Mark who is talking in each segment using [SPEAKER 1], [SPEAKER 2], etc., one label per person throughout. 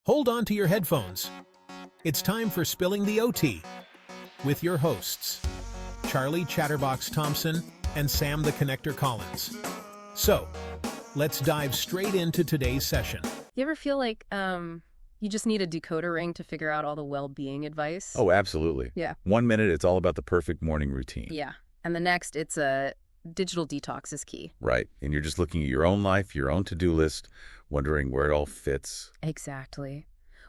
[SPEAKER 1] Hold on to your headphones. It's time for Spilling the OT with your hosts, Charlie Chatterbox Thompson and Sam the Connector Collins. So, let's dive straight into today's session.
[SPEAKER 2] You ever feel like you just need a decoder ring to figure out all the well-being advice?
[SPEAKER 3] Oh, absolutely.
[SPEAKER 2] Yeah.
[SPEAKER 3] 1 minute, it's all about the perfect morning routine.
[SPEAKER 2] Yeah. And the next, it's a digital detox is key.
[SPEAKER 3] Right. And you're just looking at your own life, your own to-do list, wondering where it all fits.
[SPEAKER 2] Exactly.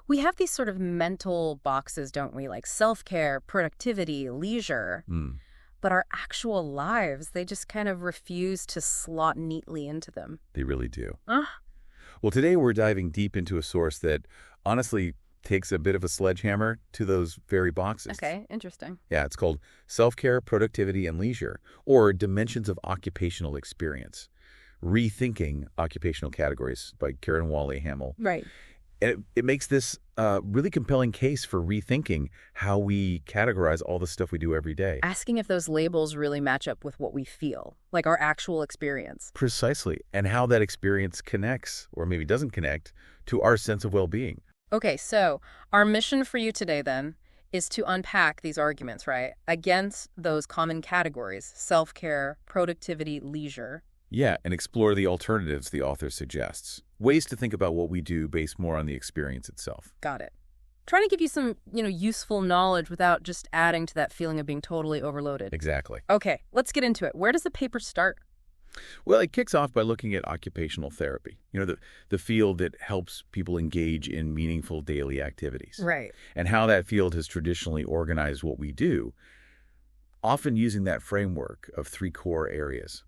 [SPEAKER 2] We have these sort of mental boxes, don't we? Like self-care, productivity, leisure. But our actual lives, they just kind of refuse to slot neatly into them.
[SPEAKER 3] They really do. Well, today we're diving deep into a source that honestly takes a bit of a sledgehammer to those very boxes.
[SPEAKER 2] Okay, interesting.
[SPEAKER 3] Yeah, it's called Self-Care, Productivity, and Leisure, or Dimensions of Occupational Experience. Rethinking Occupational Categories by KarenWhalley Hammell.
[SPEAKER 2] Right.
[SPEAKER 3] And it makes this really compelling case for rethinking how we categorize all the stuff we do every day.
[SPEAKER 2] Asking if those labels really match up with what we feel, like our actual experience.
[SPEAKER 3] Precisely. And how that experience connects, or maybe doesn't connect, to our sense of well-being.
[SPEAKER 2] Okay, so our mission for you today, then, is to unpack these arguments, right, against those common categories, self-care, productivity, leisure.
[SPEAKER 3] Yeah, and explore the alternatives the author suggests. Ways to think about what we do based more on the experience itself.
[SPEAKER 2] Got it. Trying to give you some, useful knowledge without just adding to that feeling of being totally overloaded.
[SPEAKER 3] Exactly.
[SPEAKER 2] Okay, let's get into it. Where does the paper start?
[SPEAKER 3] Well, it kicks off by looking at occupational therapy, the field that helps people engage in meaningful daily activities.
[SPEAKER 2] Right.
[SPEAKER 3] And how that field has traditionally organized what we do, often using that framework of 3 core areas: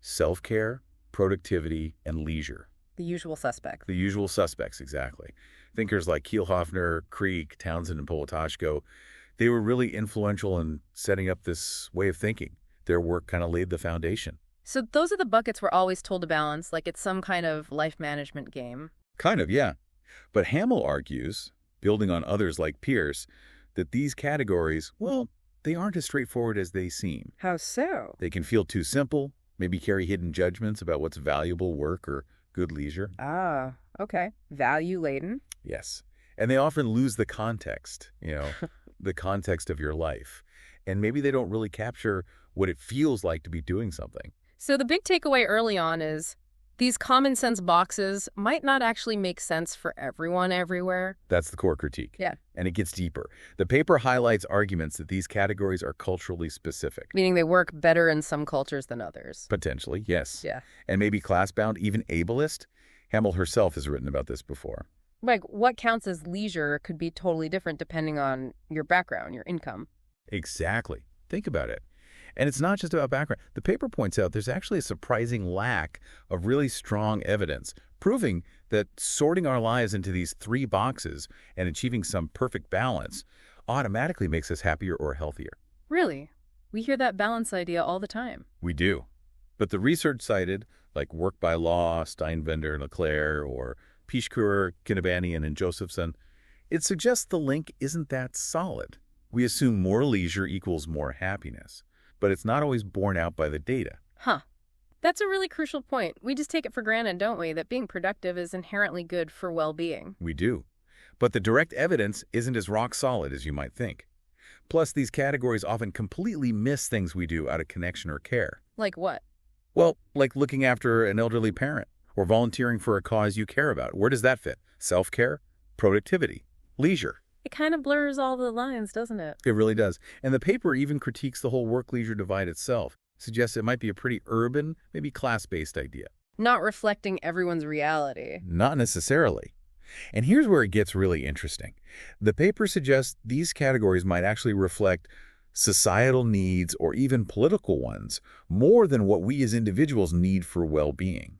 [SPEAKER 3] self-care, productivity, and leisure.
[SPEAKER 2] The usual suspects.
[SPEAKER 3] The usual suspects, exactly. Thinkers like Kielhofner, Creek, Townsend, and Politoshko, they were really influential in setting up this way of thinking. Their work kind of laid the foundation.
[SPEAKER 2] So those are the buckets we're always told to balance, like it's some kind of life management game.
[SPEAKER 3] Kind of, yeah. But Hammell argues, building on others like Pierce, that these categories, well, they aren't as straightforward as they seem.
[SPEAKER 2] How so?
[SPEAKER 3] They can feel too simple, maybe carry hidden judgments about what's valuable work or good leisure.
[SPEAKER 2] Ah, okay. Value-laden.
[SPEAKER 3] Yes. And they often lose the context, the context of your life. And maybe they don't really capture what it feels like to be doing something.
[SPEAKER 2] So the big takeaway early on is these common sense boxes might not actually make sense for everyone everywhere.
[SPEAKER 3] That's the core critique.
[SPEAKER 2] Yeah.
[SPEAKER 3] And it gets deeper. The paper highlights arguments that these categories are culturally specific.
[SPEAKER 2] Meaning they work better in some cultures than others.
[SPEAKER 3] Potentially, yes.
[SPEAKER 2] Yeah.
[SPEAKER 3] And maybe class-bound, even ableist. Hammell herself has written about this before.
[SPEAKER 2] Like what counts as leisure could be totally different depending on your background, your income.
[SPEAKER 3] Exactly. Think about it. And it's not just about background. The paper points out there's actually a surprising lack of really strong evidence proving that sorting our lives into these 3 boxes and achieving some perfect balance automatically makes us happier or healthier.
[SPEAKER 2] Really? We hear that balance idea all the time.
[SPEAKER 3] We do. But the research cited, like Work by Law, Steinbender, Leclerc, or Pichkur, Kinabanian, and Josephson, it suggests the link isn't that solid. We assume more leisure equals more happiness, but it's not always borne out by the data.
[SPEAKER 2] Huh. That's a really crucial point. We just take it for granted, don't we, that being productive is inherently good for well-being.
[SPEAKER 3] We do. But the direct evidence isn't as rock solid as you might think. Plus, these categories often completely miss things we do out of connection or care.
[SPEAKER 2] Like what?
[SPEAKER 3] Well, like looking after an elderly parent or volunteering for a cause you care about. Where does that fit? Self-care, productivity, leisure.
[SPEAKER 2] It kind of blurs all the lines, doesn't it?
[SPEAKER 3] It really does. And the paper even critiques the whole work-leisure divide itself, suggests it might be a pretty urban, maybe class-based idea.
[SPEAKER 2] Not reflecting everyone's reality.
[SPEAKER 3] Not necessarily. And here's where it gets really interesting. The paper suggests these categories might actually reflect societal needs or even political ones more than what we as individuals need for well-being.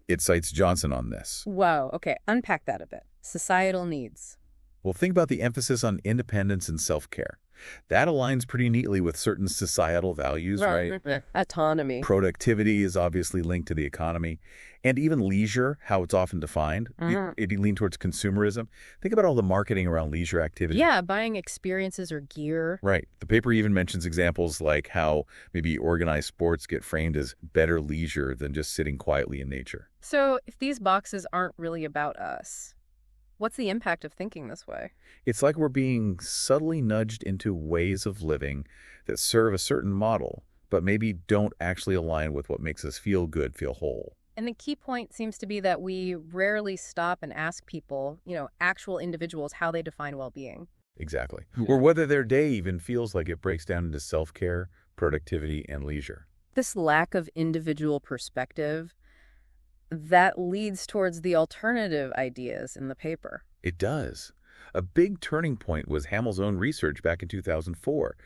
[SPEAKER 3] It cites Johnson on this.
[SPEAKER 2] Wow, okay, unpack that a bit. Societal needs.
[SPEAKER 3] Well, think about the emphasis on independence and self-care. That aligns pretty neatly with certain societal values, right?
[SPEAKER 2] Autonomy.
[SPEAKER 3] Productivity is obviously linked to the economy. And even leisure, how it's often defined, it leans towards consumerism. Think about all the marketing around leisure activity.
[SPEAKER 2] Yeah, buying experiences or gear.
[SPEAKER 3] Right. The paper even mentions examples like how maybe organized sports get framed as better leisure than just sitting quietly in nature.
[SPEAKER 2] So if these boxes aren't really about us, What's the impact of thinking this way?
[SPEAKER 3] It's like we're being subtly nudged into ways of living that serve a certain model, but maybe don't actually align with what makes us feel good, feel whole.
[SPEAKER 2] And the key point seems to be that we rarely stop and ask people, actual individuals, how they define well-being.
[SPEAKER 3] Exactly. Or whether their day even feels like it breaks down into self-care, productivity, and leisure.
[SPEAKER 2] This lack of individual perspective, that leads towards the alternative ideas in the paper.
[SPEAKER 3] It does. A big turning point was Hammell's own research back in 2004.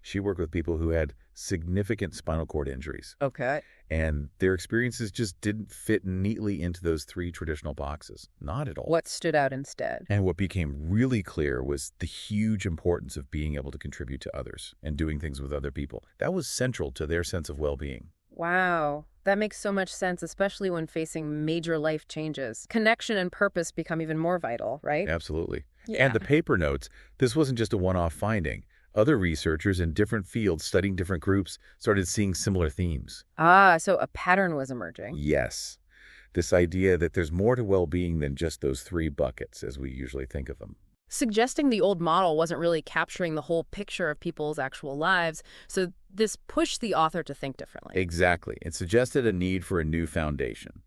[SPEAKER 3] She worked with people who had significant spinal cord injuries.
[SPEAKER 2] Okay.
[SPEAKER 3] And their experiences just didn't fit neatly into those three traditional boxes. Not at all.
[SPEAKER 2] What stood out instead?
[SPEAKER 3] And what became really clear was the huge importance of being able to contribute to others and doing things with other people. That was central to their sense of well-being.
[SPEAKER 2] Wow. That makes so much sense, especially when facing major life changes. Connection and purpose become even more vital, right?
[SPEAKER 3] Absolutely.
[SPEAKER 2] Yeah.
[SPEAKER 3] And the paper notes, this wasn't just a one-off finding. Other researchers in different fields studying different groups started seeing similar themes.
[SPEAKER 2] So a pattern was emerging.
[SPEAKER 3] Yes. This idea that there's more to well-being than just those three buckets as we usually think of them.
[SPEAKER 2] Suggesting the old model wasn't really capturing the whole picture of people's actual lives, so this pushed the author to think differently.
[SPEAKER 3] Exactly. It suggested a need for a new foundation.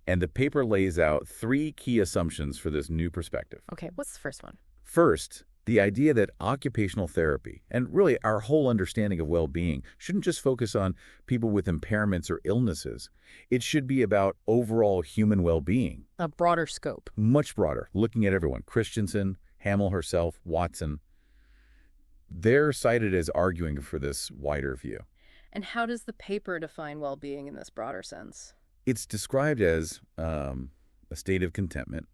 [SPEAKER 3] And the paper lays out three key assumptions for this new perspective.
[SPEAKER 2] Okay, what's the first one?
[SPEAKER 3] First, the idea that occupational therapy, and really our whole understanding of well-being, shouldn't just focus on people with impairments or illnesses. It should be about overall human well-being.
[SPEAKER 2] A broader scope.
[SPEAKER 3] Much broader, looking at everyone. Christensen, Hammell herself, Watson. They're cited as arguing for this wider view.
[SPEAKER 2] And how does the paper define well-being in this broader sense?
[SPEAKER 3] It's described as a state of contentment.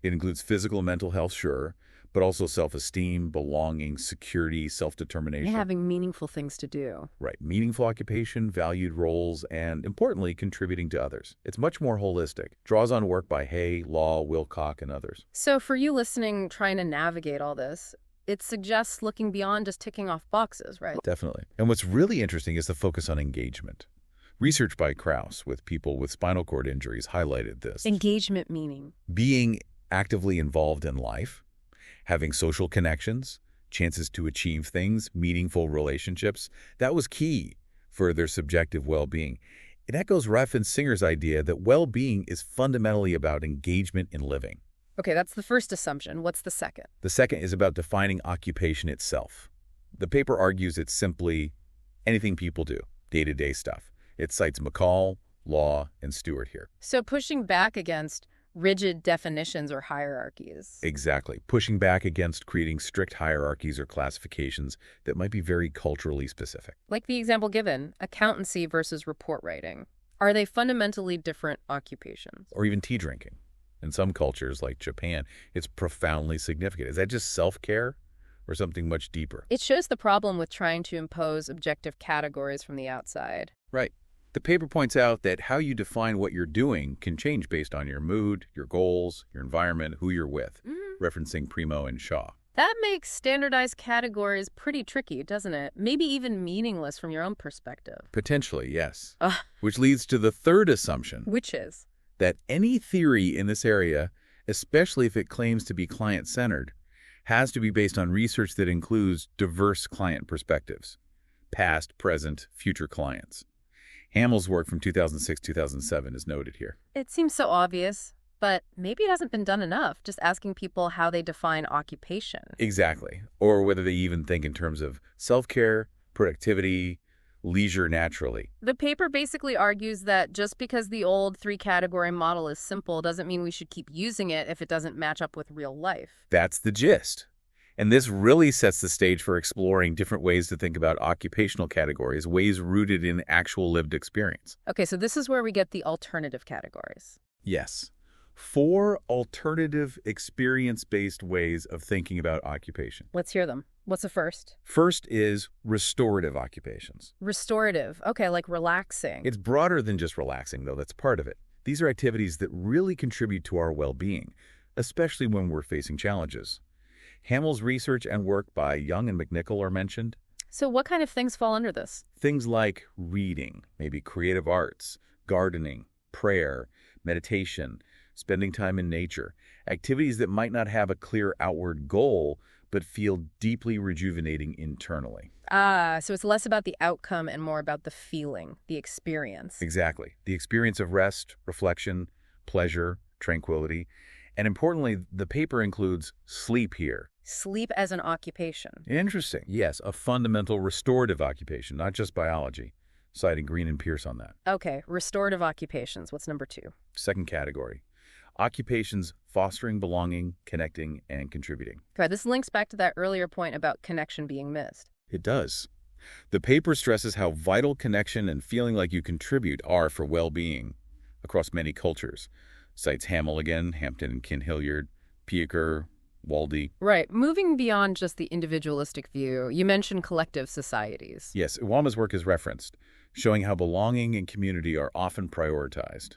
[SPEAKER 3] It includes physical and mental health, sure, but also self-esteem, belonging, security, self-determination.
[SPEAKER 2] And having meaningful things to do.
[SPEAKER 3] Right. Meaningful occupation, valued roles, and importantly, contributing to others. It's much more holistic. Draws on work by Hay, Law, Wilcock, and others.
[SPEAKER 2] So for you listening, trying to navigate all this, it suggests looking beyond just ticking off boxes, right?
[SPEAKER 3] Definitely. And what's really interesting is the focus on engagement. Research by Krauss with people with spinal cord injuries highlighted this.
[SPEAKER 2] Engagement meaning?
[SPEAKER 3] Being actively involved in life, having social connections, chances to achieve things, meaningful relationships, that was key for their subjective well-being. It echoes Reff and Singer's idea that well-being is fundamentally about engagement in living.
[SPEAKER 2] Okay, that's the first assumption. What's the second?
[SPEAKER 3] The second is about defining occupation itself. The paper argues it's simply anything people do, day-to-day stuff. It cites McCall, Law, and Stewart here.
[SPEAKER 2] So pushing back against rigid definitions or hierarchies.
[SPEAKER 3] Exactly. Pushing back against creating strict hierarchies or classifications that might be very culturally specific.
[SPEAKER 2] Like the example given, accountancy versus report writing. Are they fundamentally different occupations?
[SPEAKER 3] Or even tea drinking. In some cultures, like Japan, it's profoundly significant. Is that just self-care or something much deeper?
[SPEAKER 2] It shows the problem with trying to impose objective categories from the outside.
[SPEAKER 3] Right. The paper points out that how you define what you're doing can change based on your mood, your goals, your environment, who you're with, referencing Primo and Shaw.
[SPEAKER 2] That makes standardized categories pretty tricky, doesn't it? Maybe even meaningless from your own perspective.
[SPEAKER 3] Potentially, yes. Which leads to the third assumption.
[SPEAKER 2] Which is?
[SPEAKER 3] That any theory in this area, especially if it claims to be client-centered, has to be based on research that includes diverse client perspectives, past, present, future clients. Hammell's work from 2006-2007 is noted here.
[SPEAKER 2] It seems so obvious, but maybe it hasn't been done enough, just asking people how they define occupation.
[SPEAKER 3] Exactly. Or whether they even think in terms of self-care, productivity, leisure naturally.
[SPEAKER 2] The paper basically argues that just because the old three-category model is simple doesn't mean we should keep using it if it doesn't match up with real life.
[SPEAKER 3] That's the gist. And this really sets the stage for exploring different ways to think about occupational categories, ways rooted in actual lived experience.
[SPEAKER 2] Okay, so this is where we get the alternative categories.
[SPEAKER 3] Yes. 4 alternative experience-based ways of thinking about occupation.
[SPEAKER 2] Let's hear them. What's the first?
[SPEAKER 3] First is restorative occupations.
[SPEAKER 2] Restorative. Okay, like relaxing.
[SPEAKER 3] It's broader than just relaxing, though. That's part of it. These are activities that really contribute to our well-being, especially when we're facing challenges. Hammell's research and work by Young and McNichol are mentioned.
[SPEAKER 2] So what kind of things fall under this?
[SPEAKER 3] Things like reading, maybe creative arts, gardening, prayer, meditation, spending time in nature, activities that might not have a clear outward goal, but feel deeply rejuvenating internally.
[SPEAKER 2] So it's less about the outcome and more about the feeling, the experience.
[SPEAKER 3] Exactly. The experience of rest, reflection, pleasure, tranquility. And importantly, the paper includes sleep here.
[SPEAKER 2] Sleep as an occupation.
[SPEAKER 3] Interesting. Yes, a fundamental restorative occupation, not just biology, citing Green and Pierce on that.
[SPEAKER 2] Okay, restorative occupations. What's number 2?
[SPEAKER 3] Second category, occupations fostering belonging, connecting, and contributing.
[SPEAKER 2] Okay, this links back to that earlier point about connection being missed.
[SPEAKER 3] It does. The paper stresses how vital connection and feeling like you contribute are for well-being across many cultures. Cites Hammell again, Hampton and Kin-Hilliard, Pieker, Whaley.
[SPEAKER 2] Right. Moving beyond just the individualistic view, you mentioned collective societies.
[SPEAKER 3] Yes, Iwama's work is referenced, showing how belonging and community are often prioritized.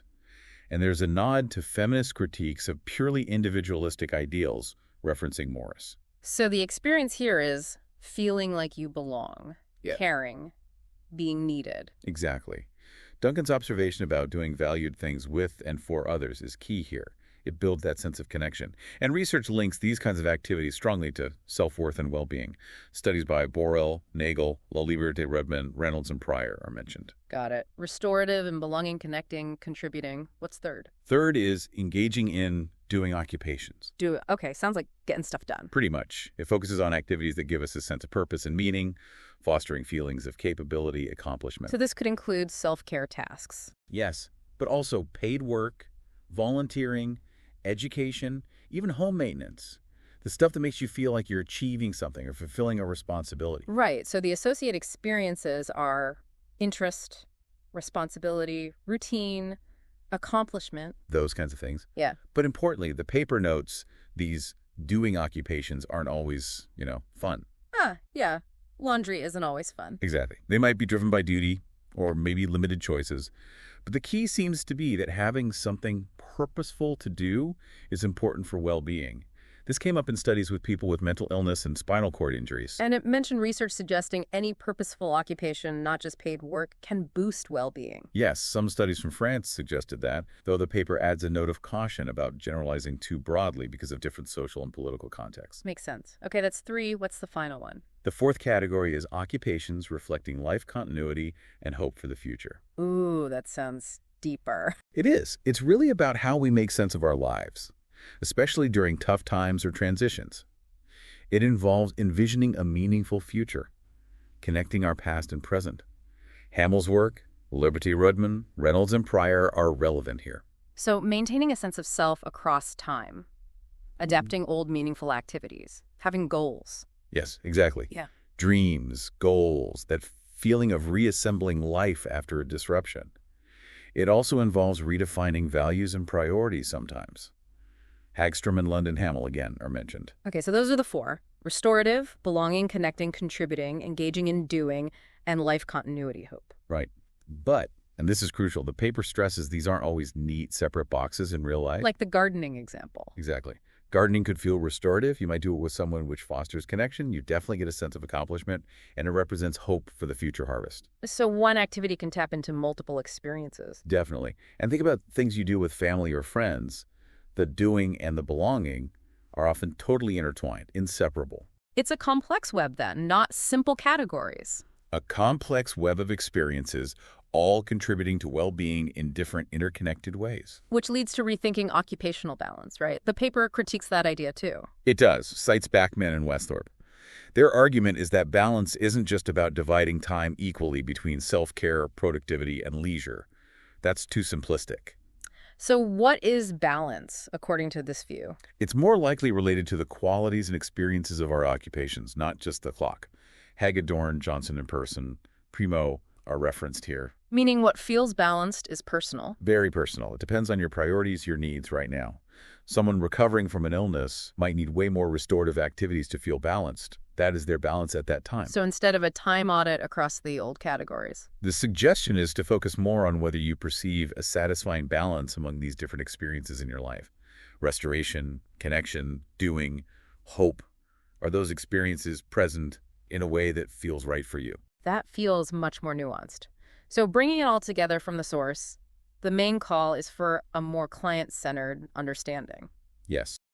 [SPEAKER 3] And there's a nod to feminist critiques of purely individualistic ideals, referencing Morris.
[SPEAKER 2] So the experience here is feeling like you belong,
[SPEAKER 3] Yeah.
[SPEAKER 2] caring, being needed.
[SPEAKER 3] Exactly. Duncan's observation about doing valued things with and for others is key here. It builds that sense of connection. And research links these kinds of activities strongly to self-worth and well-being. Studies by Borrell, Nagel, Laliberte, Rudman, Reynolds, and Pryor are mentioned.
[SPEAKER 2] Got it. Restorative and belonging, connecting, contributing. What's third?
[SPEAKER 3] Third is engaging in doing occupations.
[SPEAKER 2] Do it. Okay, sounds like getting stuff done.
[SPEAKER 3] Pretty much. It focuses on activities that give us a sense of purpose and meaning, fostering feelings of capability, accomplishment.
[SPEAKER 2] So this could include self-care tasks.
[SPEAKER 3] Yes, but also paid work, volunteering, education, even home maintenance. The stuff that makes you feel like you're achieving something or fulfilling a responsibility.
[SPEAKER 2] Right. So the associate experiences are interest, responsibility, routine, accomplishment.
[SPEAKER 3] Those kinds of things.
[SPEAKER 2] Yeah.
[SPEAKER 3] But importantly, the paper notes these doing occupations aren't always, fun.
[SPEAKER 2] Yeah. Laundry isn't always fun.
[SPEAKER 3] Exactly. They might be driven by duty or maybe limited choices. But the key seems to be that having something purposeful to do is important for well-being. This came up in studies with people with mental illness and spinal cord injuries.
[SPEAKER 2] And it mentioned research suggesting any purposeful occupation, not just paid work, can boost well-being.
[SPEAKER 3] Yes, some studies from France suggested that, though the paper adds a note of caution about generalizing too broadly because of different social and political contexts.
[SPEAKER 2] Makes sense. Okay, that's 3. What's the final one?
[SPEAKER 3] The fourth category is occupations reflecting life continuity and hope for the future.
[SPEAKER 2] Ooh, that sounds deeper.
[SPEAKER 3] It is. It's really about how we make sense of our lives, especially during tough times or transitions. It involves envisioning a meaningful future, connecting our past and present. Hammell's work, Liberty Rudman, Reynolds, and Pryor are relevant here.
[SPEAKER 2] So maintaining a sense of self across time, adapting old meaningful activities, having goals.
[SPEAKER 3] Yes, exactly.
[SPEAKER 2] Yeah.
[SPEAKER 3] Dreams, goals, that feeling of reassembling life after a disruption. It also involves redefining values and priorities sometimes. Hagstrom and London Hammell, again, are mentioned.
[SPEAKER 2] Okay, so those are the 4. Restorative, belonging, connecting, contributing, engaging in doing, and life continuity hope.
[SPEAKER 3] Right. But, and this is crucial, the paper stresses these aren't always neat, separate boxes in real life.
[SPEAKER 2] Like the gardening example.
[SPEAKER 3] Exactly. Gardening could feel restorative. You might do it with someone which fosters connection. You definitely get a sense of accomplishment, and it represents hope for the future harvest.
[SPEAKER 2] So one activity can tap into multiple experiences.
[SPEAKER 3] Definitely. And think about things you do with family or friends. The doing and the belonging are often totally intertwined, inseparable.
[SPEAKER 2] It's a complex web then, not simple categories.
[SPEAKER 3] A complex web of experiences, all contributing to well-being in different interconnected ways.
[SPEAKER 2] Which leads to rethinking occupational balance, right? The paper critiques that idea too.
[SPEAKER 3] It does, cites Backman and Westhorpe. Their argument is that balance isn't just about dividing time equally between self-care, productivity, and leisure. That's too simplistic.
[SPEAKER 2] So what is balance, according to this view?
[SPEAKER 3] It's more likely related to the qualities and experiences of our occupations, not just the clock. Hagedorn, Johnson and Person, Primo are referenced here.
[SPEAKER 2] Meaning what feels balanced is personal.
[SPEAKER 3] Very personal. It depends on your priorities, your needs right now. Someone recovering from an illness might need way more restorative activities to feel balanced. That is their balance at that time.
[SPEAKER 2] So instead of a time audit across the old categories.
[SPEAKER 3] The suggestion is to focus more on whether you perceive a satisfying balance among these different experiences in your life. Restoration, connection, doing, hope. Are those experiences present in a way that feels right for you?
[SPEAKER 2] That feels much more nuanced. So bringing it all together from the source, The main call is for a more client-centered understanding.
[SPEAKER 3] Yes.